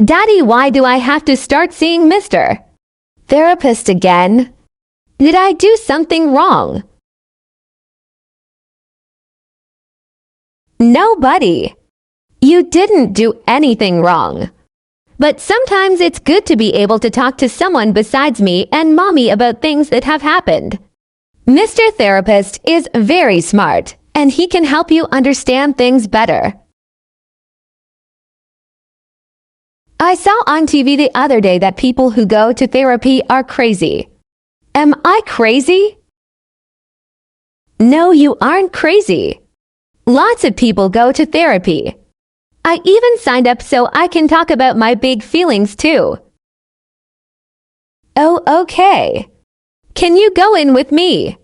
Daddy, why do I have to start seeing Mr. Therapist again? Did I do something wrong? No, buddy. You didn't do anything wrong. But sometimes it's good to be able to talk to someone besides me and Mommy about things that have happened. Mr. Therapist is very smart, and he can help you understand things better. I saw on TV the other day that people who go to therapy are crazy. Am I crazy? No, you aren't crazy. Lots of people go to therapy. I even signed up so I can talk about my big feelings too. Oh, okay. Can you go in with me?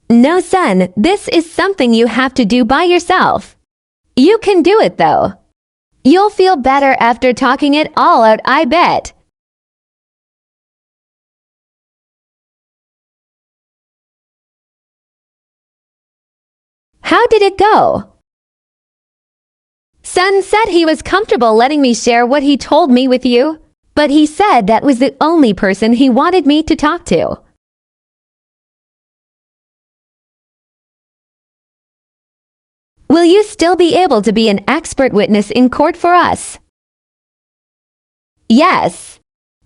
No, son, this is something you have to do by yourself. You can do it though. You'll feel better after talking it all out, I bet. How did it go? Son said he was comfortable letting me share what he told me with you, but he said that was the only person he wanted me to talk to. Will you still be able to be an expert witness in court for us? Yes.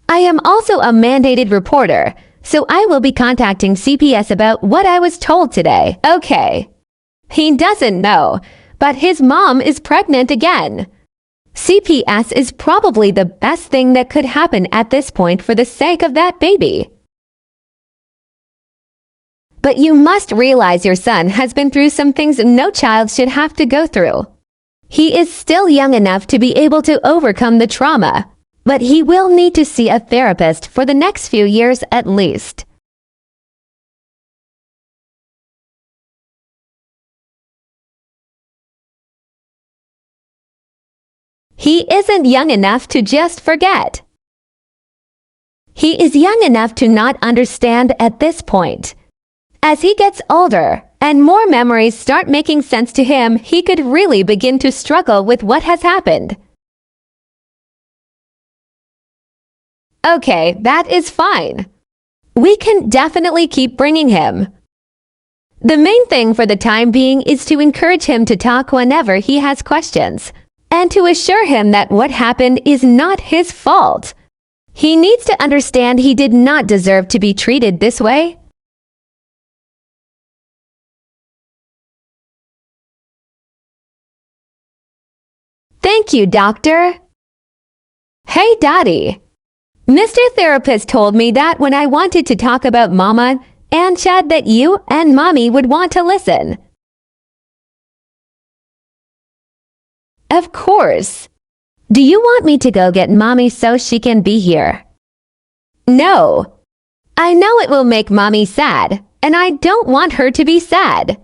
I am also a mandated reporter, so I will be contacting CPS about what I was told today. Okay. He doesn't know, but his mom is pregnant again. CPS is probably the best thing that could happen at this point for the sake of that baby. But you must realize your son has been through some things no child should have to go through. He is still young enough to be able to overcome the trauma, but he will need to see a therapist for the next few years at least. He isn't young enough to just forget. He is young enough to not understand at this point. As he gets older and more memories start making sense to him, he could really begin to struggle with what has happened. Okay, that is fine. We can definitely keep bringing him. The main thing for the time being is to encourage him to talk whenever he has questions, and to assure him that what happened is not his fault. He needs to understand he did not deserve to be treated this way. Thank you, doctor. Hey, Daddy. Mr. Therapist told me that when I wanted to talk about Mama and Chad that you and Mommy would want to listen. Of course. Do you want me to go get Mommy so she can be here? No. I know it will make Mommy sad, and I don't want her to be sad.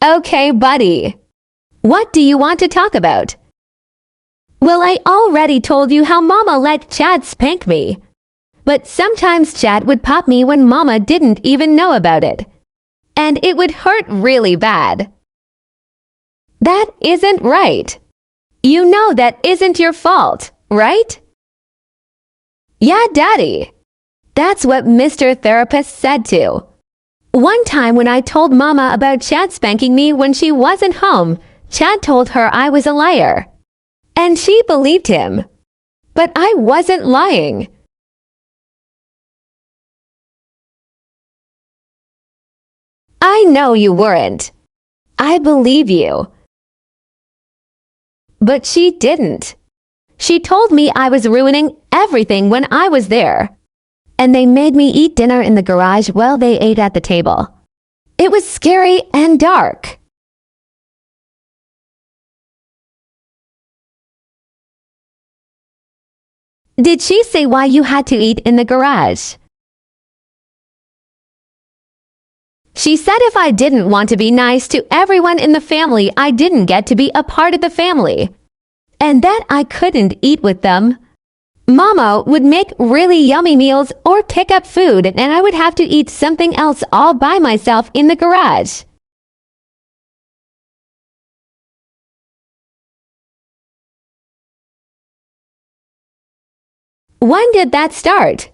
Okay, buddy. What do you want to talk about? Well, I already told you how Mama let Chad spank me. But sometimes Chad would pop me when Mama didn't even know about it. And it would hurt really bad. That isn't right. You know that isn't your fault, right? Yeah, Daddy. That's what Mr. Therapist said too. One time when I told Mama about Chad spanking me when she wasn't home, Chad told her I was a liar. And she believed him. But I wasn't lying. I know you weren't. I believe you. But she didn't. She told me I was ruining everything when I was there. And they made me eat dinner in the garage while they ate at the table. It was scary and dark. Did she say why you had to eat in the garage? She said if I didn't want to be nice to everyone in the family, I didn't get to be a part of the family. And that I couldn't eat with them. Mama would make really yummy meals or pick up food, and I would have to eat something else all by myself in the garage. When did that start?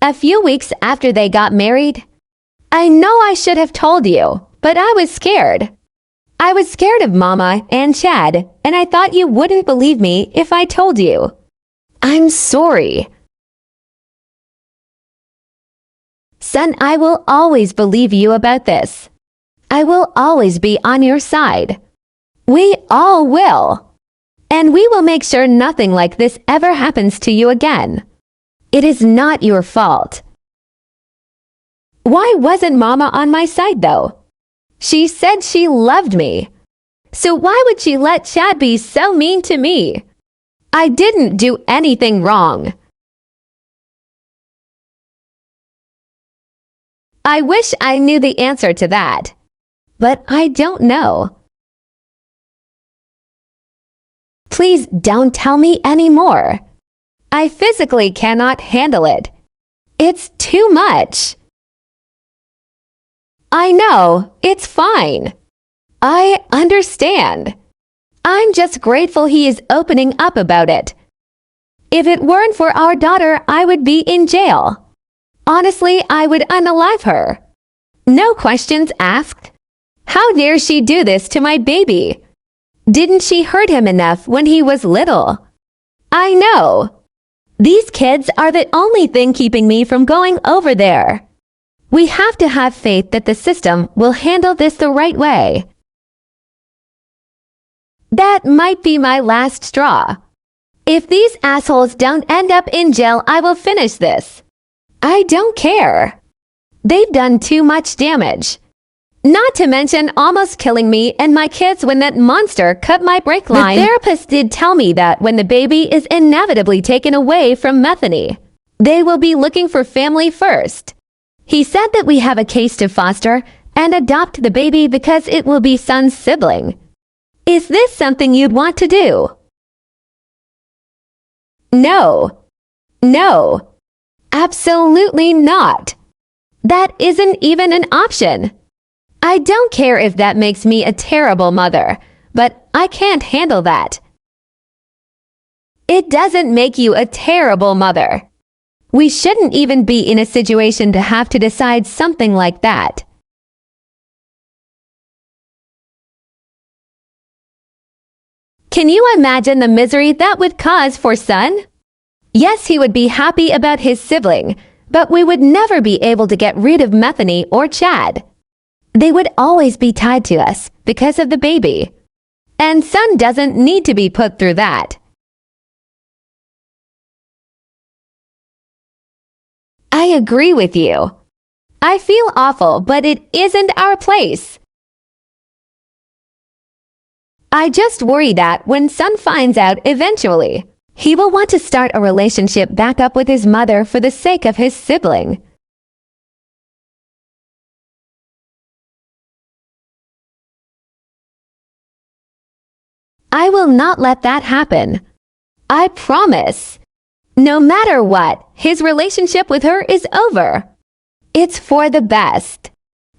A few weeks after they got married. I know I should have told you, but I was scared. I was scared of Mama and Chad, and I thought you wouldn't believe me if I told you. I'm sorry. Son, I will always believe you about this. I will always be on your side. We all will. And we will make sure nothing like this ever happens to you again. It is not your fault. Why wasn't Mama on my side, though? She said she loved me. So why would she let Chad be so mean to me? I didn't do anything wrong. I wish I knew the answer to that. But I don't know. Please don't tell me anymore. I physically cannot handle it. It's too much. I know, it's fine. I understand. I'm just grateful he is opening up about it. If it weren't for our daughter, I would be in jail. Honestly, I would unalive her. No questions asked. How dare she do this to my baby? Didn't she hurt him enough when he was little? I know. These kids are the only thing keeping me from going over there. We have to have faith that the system will handle this the right way. That might be my last straw. If these assholes don't end up in jail, I will finish this. I don't care. They've done too much damage. Not to mention almost killing me and my kids when that monster cut my brake line. The therapist did tell me that when the baby is inevitably taken away from Methany, they will be looking for family first. He said that we have a case to foster and adopt the baby because it will be son's sibling. Is this something you'd want to do? No. No. Absolutely not. That isn't even an option. I don't care if that makes me a terrible mother, but I can't handle that. It doesn't make you a terrible mother. We shouldn't even be in a situation to have to decide something like that. Can you imagine the misery that would cause for son? Yes, he would be happy about his sibling, but we would never be able to get rid of Methany or Chad. They would always be tied to us because of the baby. And son doesn't need to be put through that. I agree with you. I feel awful, but it isn't our place. I just worry that when son finds out eventually, he will want to start a relationship back up with his mother for the sake of his sibling. I will not let that happen. I promise. No matter what, his relationship with her is over. It's for the best.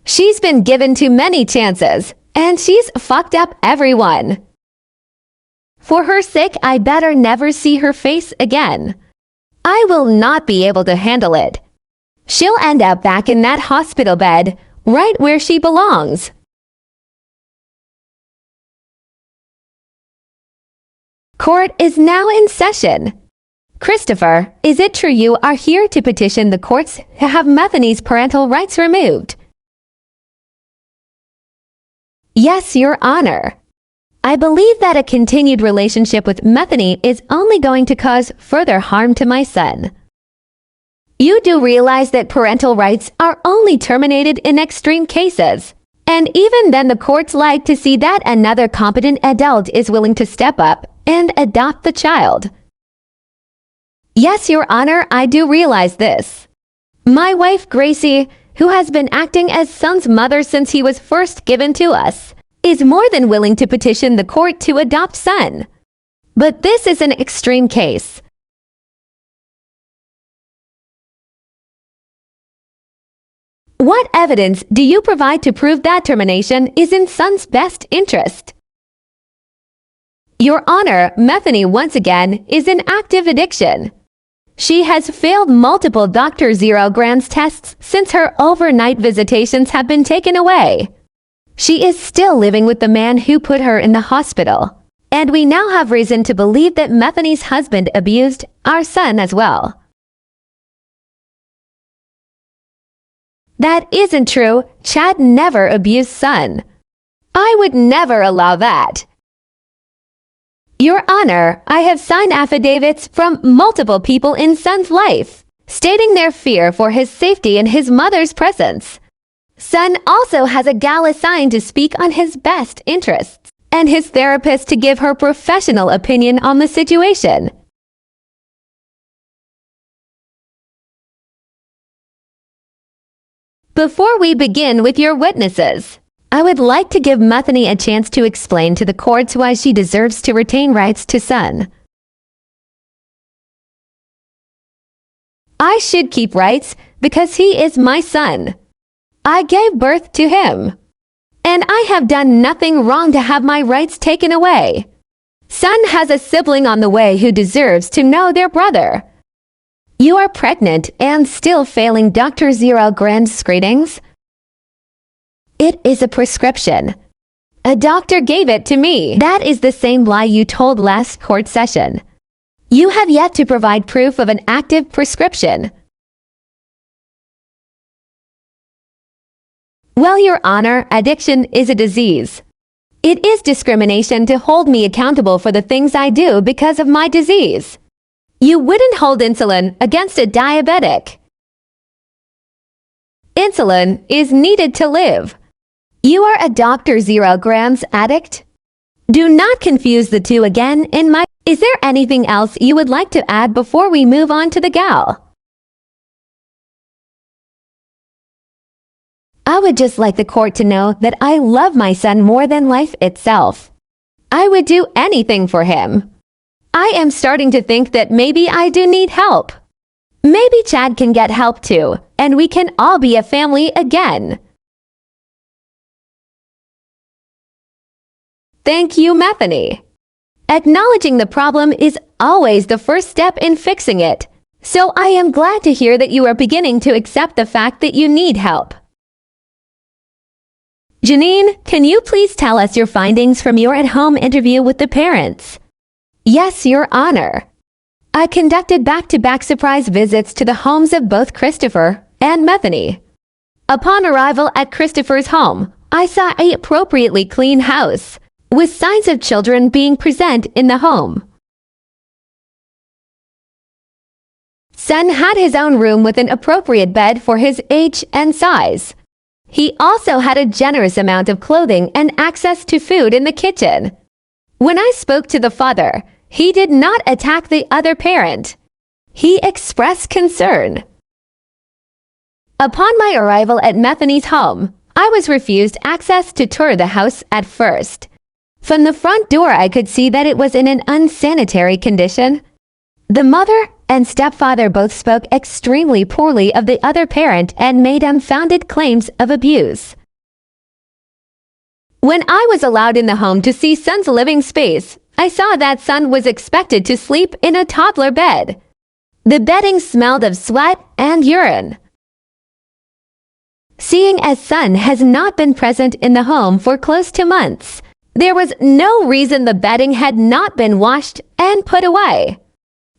She's been given too many chances, and she's fucked up everyone. For her sake, I better never see her face again. I will not be able to handle it. She'll end up back in that hospital bed, right where she belongs. Court is now in session. Christopher, is it true you are here to petition the courts to have Methany's parental rights removed? Yes, Your Honor. I believe that a continued relationship with Methany is only going to cause further harm to my son. You do realize that parental rights are only terminated in extreme cases, and even then the courts like to see that another competent adult is willing to step up and adopt the child. Yes, Your Honor, I do realize this. My wife, Gracie, who has been acting as son's mother since he was first given to us, is more than willing to petition the court to adopt son. But this is an extreme case. What evidence do you provide to prove that termination is in son's best interest? Your Honor, Methany once again is in active addiction. She has failed multiple Dr. Zero Grand's tests since her overnight visitations have been taken away. She is still living with the man who put her in the hospital, and we now have reason to believe that Methany's husband abused our son as well. That isn't true. Chad never abused Son. I would never allow that. Your Honor, I have signed affidavits from multiple people in Son's life, stating their fear for his safety in his mother's presence. Son also has a gal assigned to speak on his best interests, and his therapist to give her professional opinion on the situation. Before we begin with your witnesses, I would like to give Methany a chance to explain to the courts why she deserves to retain rights to Son. I should keep rights because he is my son. I gave birth to him, and I have done nothing wrong to have my rights taken away. Son has a sibling on the way who deserves to know their brother. You are pregnant and still failing Dr. Zero Grand's screenings? It is a prescription. A doctor gave it to me. That is the same lie you told last court session. You have yet to provide proof of an active prescription. Well, Your Honor, addiction is a disease. It is discrimination to hold me accountable for the things I do because of my disease. You wouldn't hold insulin against a diabetic. Insulin is needed to live. You are a Dr. Zero Grand's addict? Do not confuse the two again in my... Is there anything else you would like to add before we move on to the gal? I would just like the court to know that I love my son more than life itself. I would do anything for him. I am starting to think that maybe I do need help. Maybe Chad can get help too, and we can all be a family again. Thank you, Methany. Acknowledging the problem is always the first step in fixing it, so I am glad to hear that you are beginning to accept the fact that you need help. Janine, can you please tell us your findings from your at-home interview with the parents? Yes, Your Honor. I conducted back-to-back surprise visits to the homes of both Christopher and Methany. Upon arrival at Christopher's home, I saw an appropriately clean house, with signs of children being present in the home. Son had his own room with an appropriate bed for his age and size. He also had a generous amount of clothing and access to food in the kitchen. When I spoke to the father, he did not attack the other parent. He expressed concern. Upon my arrival at Methany's home, I was refused access to tour the house at first. From the front door, I could see that it was in an unsanitary condition. The mother and stepfather both spoke extremely poorly of the other parent and made unfounded claims of abuse. When I was allowed in the home to see Son's living space, I saw that Son was expected to sleep in a toddler bed. The bedding smelled of sweat and urine. Seeing as Son has not been present in the home for close to months, there was no reason the bedding had not been washed and put away.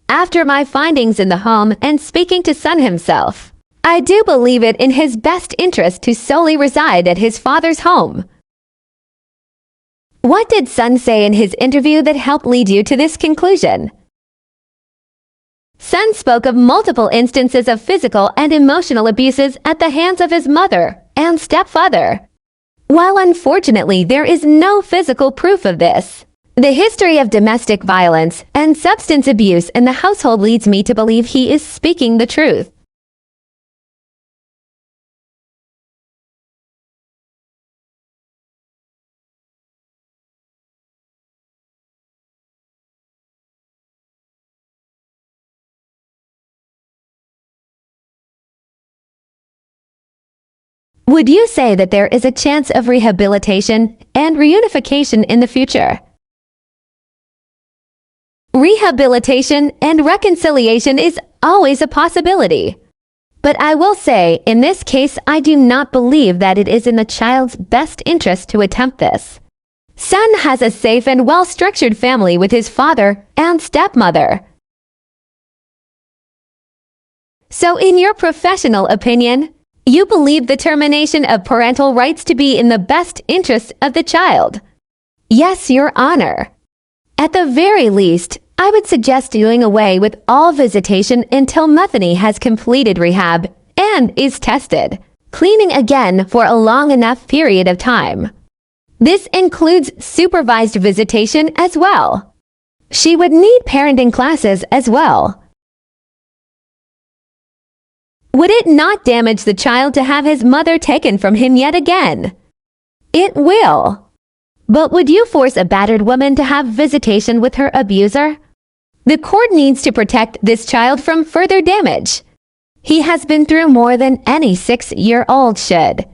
After my findings in the home and speaking to Son himself, I do believe it in his best interest to solely reside at his father's home. What did Son say in his interview that helped lead you to this conclusion? Son spoke of multiple instances of physical and emotional abuses at the hands of his mother and stepfather. While unfortunately there is no physical proof of this, the history of domestic violence and substance abuse in the household leads me to believe he is speaking the truth. Would you say that there is a chance of rehabilitation and reunification in the future? Rehabilitation and reconciliation is always a possibility. But I will say, in this case, I do not believe that it is in the child's best interest to attempt this. Son has a safe and well-structured family with his father and stepmother. So in your professional opinion, you believe the termination of parental rights to be in the best interest of the child? Yes, Your Honor. At the very least, I would suggest doing away with all visitation until Methany has completed rehab and is tested, cleaning again for a long enough period of time. This includes supervised visitation as well. She would need parenting classes as well. Would it not damage the child to have his mother taken from him yet again? It will. But would you force a battered woman to have visitation with her abuser? The court needs to protect this child from further damage. He has been through more than any 6-year-old should.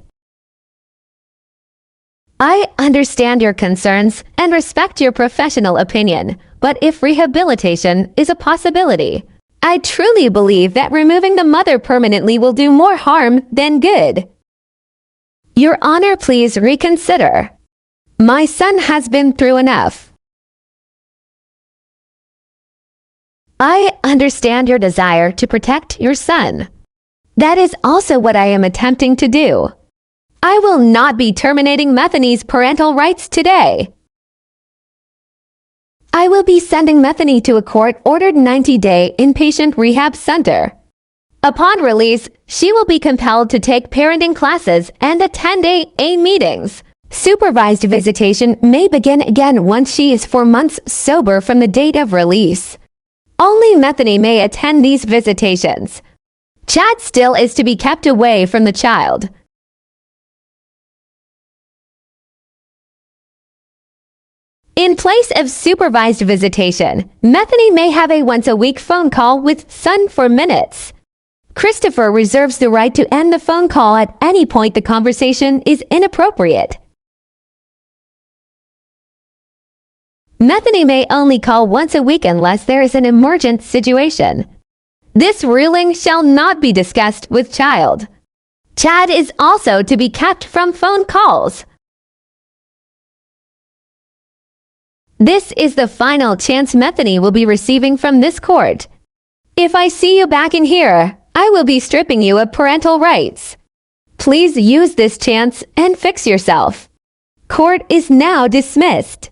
I understand your concerns and respect your professional opinion, but if rehabilitation is a possibility, I truly believe that removing the mother permanently will do more harm than good. Your Honor, please reconsider. My son has been through enough. I understand your desire to protect your son. That is also what I am attempting to do. I will not be terminating Methany's parental rights today. I will be sending Methany to a court-ordered 90-day inpatient rehab center. Upon release, she will be compelled to take parenting classes and attend AA meetings. Supervised visitation may begin again once she is 4 months sober from the date of release. Only Methany may attend these visitations. Chad still is to be kept away from the child. In place of supervised visitation, Methany may have a once-a-week phone call with son for minutes. Christopher reserves the right to end the phone call at any point the conversation is inappropriate. Methany may only call once a week unless there is an emergent situation. This ruling shall not be discussed with child. Chad is also to be kept from phone calls. This is the final chance Methany will be receiving from this court. If I see you back in here, I will be stripping you of parental rights. Please use this chance and fix yourself. Court is now dismissed.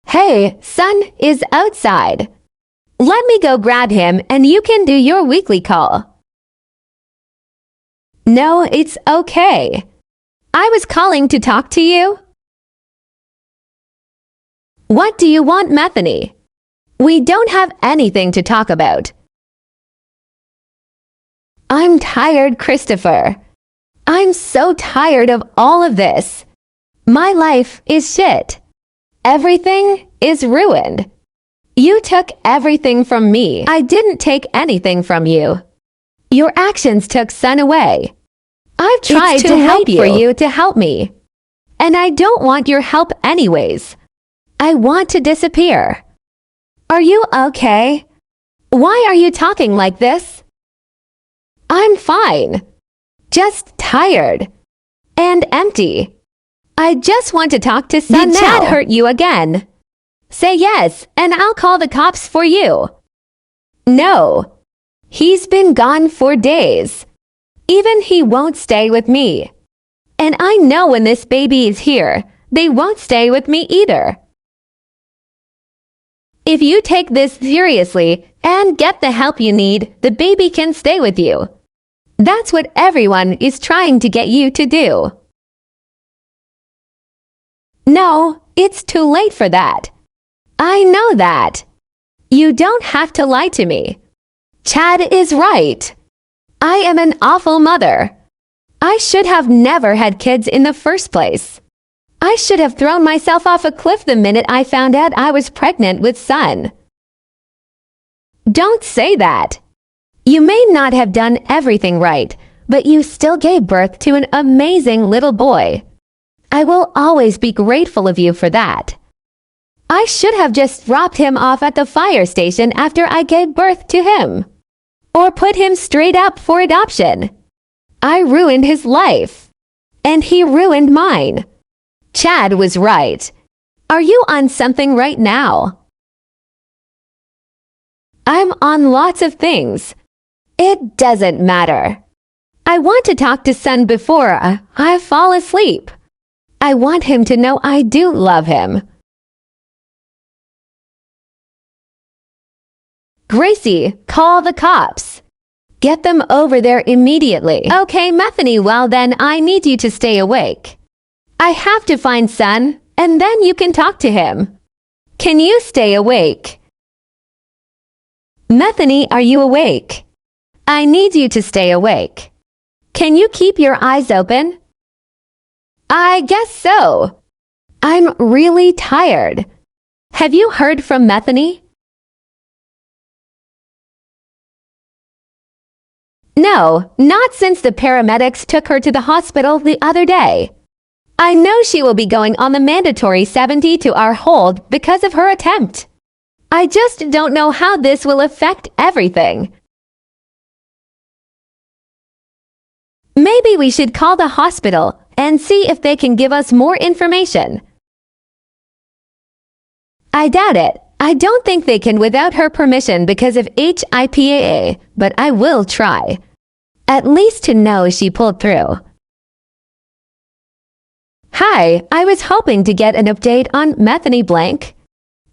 Hey, son is outside. Let me go grab him and you can do your weekly call. No, it's okay. I was calling to talk to you. What do you want, Methany? We don't have anything to talk about. I'm tired, Christopher. I'm so tired of all of this. My life is shit. Everything is ruined. You took everything from me. I didn't take anything from you. Your actions took son away. I've tried to help for you to help me. And I don't want your help anyways. I want to disappear. Are you okay? Why are you talking like this? I'm fine. Just tired. And empty. I just want to talk to son now. Did Chad hurt you again? Say yes, and I'll call the cops for you. No. He's been gone for days. Even he won't stay with me. And I know when this baby is here, they won't stay with me either. If you take this seriously and get the help you need, the baby can stay with you. That's what everyone is trying to get you to do. No, it's too late for that. I know that. You don't have to lie to me. Chad is right. I am an awful mother. I should have never had kids in the first place. I should have thrown myself off a cliff the minute I found out I was pregnant with son. Don't say that. You may not have done everything right, but you still gave birth to an amazing little boy. I will always be grateful of you for that. I should have just dropped him off at the fire station after I gave birth to him. Or put him straight up for adoption. I ruined his life. And he ruined mine. Chad was right. Are you on something right now? I'm on lots of things. It doesn't matter. I want to talk to Son before I fall asleep. I want him to know I do love him. Gracie, call the cops. Get them over there immediately. Okay, Methany, well then I need you to stay awake. I have to find Son, and then you can talk to him. Can you stay awake? Methany, are you awake? I need you to stay awake. Can you keep your eyes open? I guess so. I'm really tired. Have you heard from Methany? No, not since the paramedics took her to the hospital the other day. I know she will be going on the mandatory 72-hour hold because of her attempt. I just don't know how this will affect everything. Maybe we should call the hospital and see if they can give us more information. I doubt it. I don't think they can without her permission because of HIPAA, but I will try. At least to know she pulled through. Hi, I was hoping to get an update on Methany blank.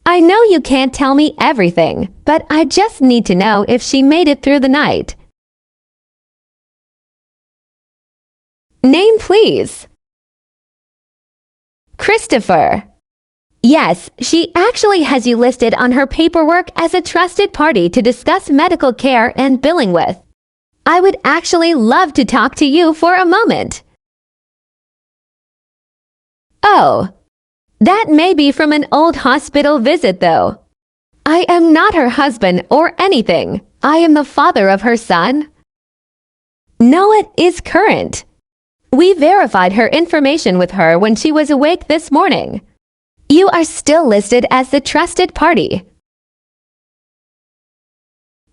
I know you can't tell me everything, but I just need to know if she made it through the night. Name, please. Christopher. Yes, she actually has you listed on her paperwork as a trusted party to discuss medical care and billing with. I would actually love to talk to you for a moment. Oh, that may be from an old hospital visit, though. I am not her husband or anything. I am the father of her son. No, it is current. We verified her information with her when she was awake this morning. You are still listed as the trusted party.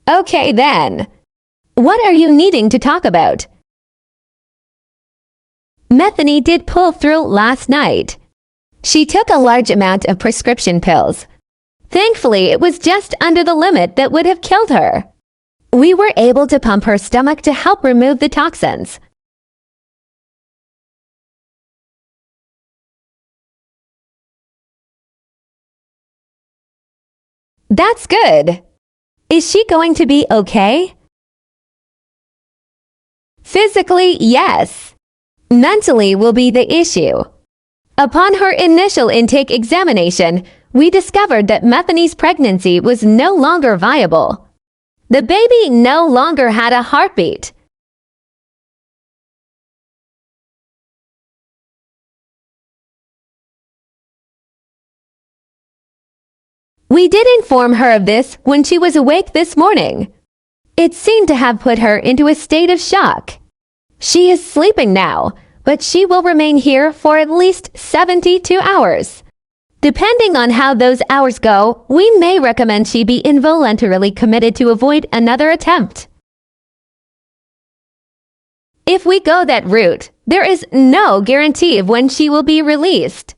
Okay then. What are you needing to talk about? Methany did pull through last night. She took a large amount of prescription pills. Thankfully, it was just under the limit that would have killed her. We were able to pump her stomach to help remove the toxins. That's good. Is she going to be okay? Physically, yes. Mentally will be the issue. Upon her initial intake examination, we discovered that Methany's pregnancy was no longer viable. The baby no longer had a heartbeat. We did inform her of this when she was awake this morning. It seemed to have put her into a state of shock. She is sleeping now, but she will remain here for at least 72 hours. Depending on how those hours go, we may recommend she be involuntarily committed to avoid another attempt. If we go that route, there is no guarantee of when she will be released.